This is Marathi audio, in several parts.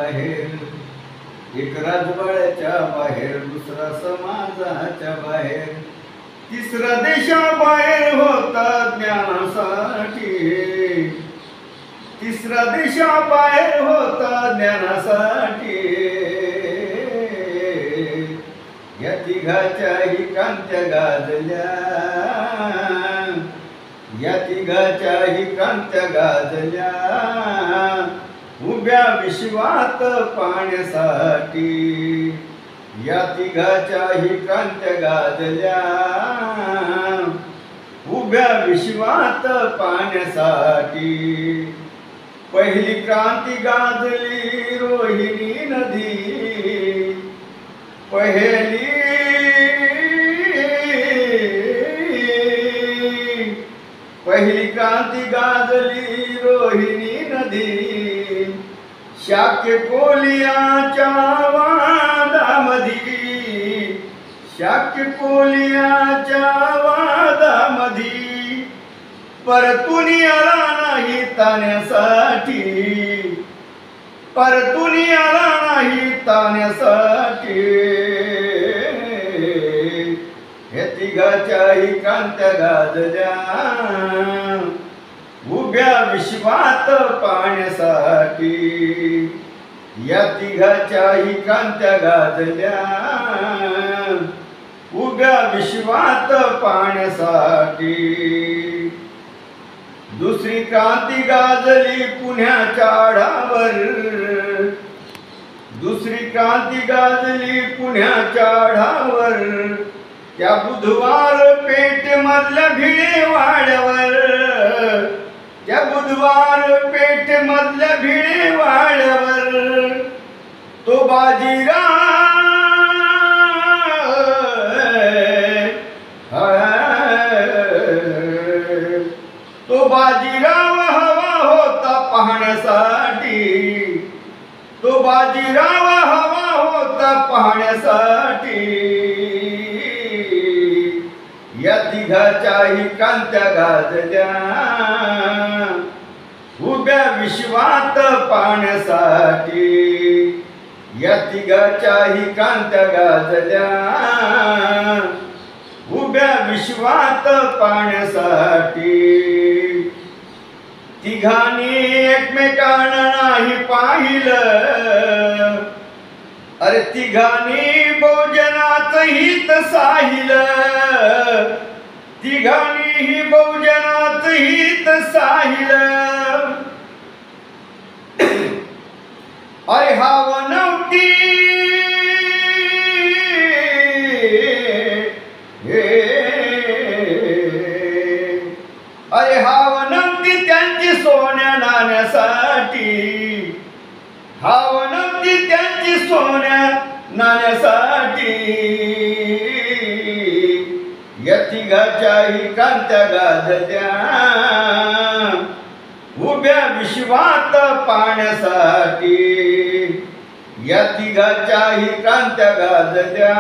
बाहेर, एक राजवाड्याच्या बाहेर, दुसरा समाजाच्या बाहेर, तिसरा देशाबाहेर होता ज्ञानासाठी, तिसरा देशाबाहेर होता ज्ञानासाठी. या तिघाच्याही क्रांत्या गाजल्या, या तिघाच्याही क्रांत्या गाजल्या, उभ्या विश्वात पाण्यासाठी. या तिघाच्याही क्रांत्या गाजल्या, उभ्या विश्वात पाण्यासाठी. पहिली क्रांती गाजली रोहिणी नदी, पहिली क्रांती गाजली रोहिणी नदी. शाक्य कोलियाच्या वादामधी, शाक्य कोलियाच्या वादामधी, परतून आला नाही ताण्यासाठी, परतून आला नाही ताण्यासाठी. हे तिघाच्याही क्रांत्या गाजल्या, उभ्या विश्वात पाण्यासाठी. या तिघाच्याही क्रांत्या गाजल्या, उभ्या विश्वात पाण्यासाठी. दुसरी क्रांती गाजली पुण्याच्या आढावर, दुसरी क्रांती गाजली पुण्याच्या आढावर, त्या बुधवार पेठ मधल्या भिडेवाड्यावर, त्या बुधवार पेठ मधल्या भिडेवाड्यावर, तो बाजीराव, तो बाजीराव हवा होता पाहण्यासाठी, तो बाजीराव हवा होता पाहण्यासाठी. या तिघाच्याही क्रांत्या गाजल्या, उभ्या विश्वात पाण्यासाठी. या तिघाच्याही क्रांत्या गाजल्या, उभ्या विश्वात पाण्यासाठी. तिघांनी एकमेकांना नाही पाहिलं, अरे तिघांनी बहुजनाचं हित साहिलं, तिघांनीही बहुजनाचं हित साहिलं. अरे हाव नव्हती, अरे हाव नव्हती त्यांची सोन्या नाण्यासाठी, हाव नव्हती त्यांची सोन्या नाण्यासाठी. या तिघाच्याही क्रांत्या गाजल्या, उभ्या विश्वात पाण्यासाठी. या तिघाच्याही क्रांत्या गाजल्या,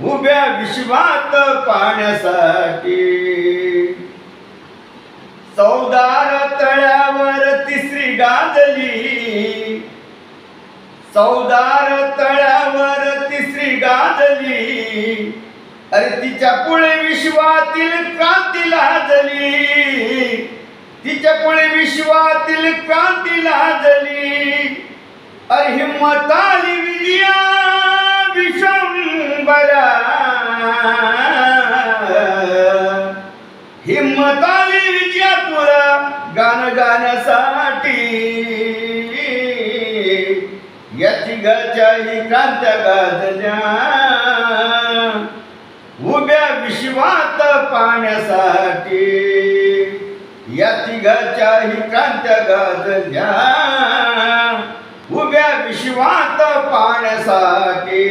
उभ्या विश्वात पाण्यासाठी. चौदार तळ्यावर तिसरी गाजली, चौदार तळ्यावर तिसरी गाजली, अरे तिच्या पुढे विश्वातील क्रांती लाजली, तिच्या पुढे विश्वातील क्रांती लाजली. अरे हिम्मत आली विजया विश्वंभरा, हिम्मत आली विजया तुला गाणं गाण्यासाठी. या तिघाच्याही क्रांत्या गाजल्या, उभ्या विश्वात पाण्यासाठी. या तिघाच्याही क्रांत्या गाजल्या, उभ्या विश्वात पाण्यासाठी.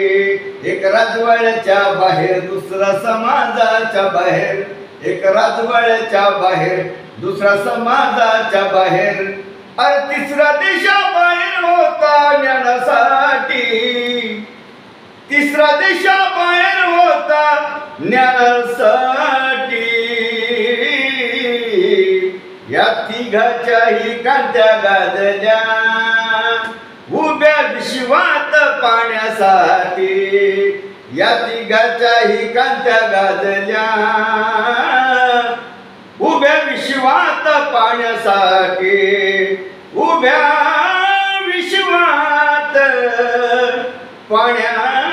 एक राजवाड्याच्या बाहेर, दुसरा समाजाच्या बाहेर, एक राजवाड्याच्या बाहेर, दुसरा समाजाच्या बाहेर, अरे तिसरा देशाबाहेर होता ज्ञानासाठी, तिसरा देशाबाहेर होता ज्ञानासाठी. या तिघाच्याही क्रांत्या गाजल्या, उभ्या विश्वात पाण्यासाठी या तिघाच्याही कांत्या गाजल्या. उभ्या विश्वात पाण्यासाठी उभ्या विश्वात पाण्या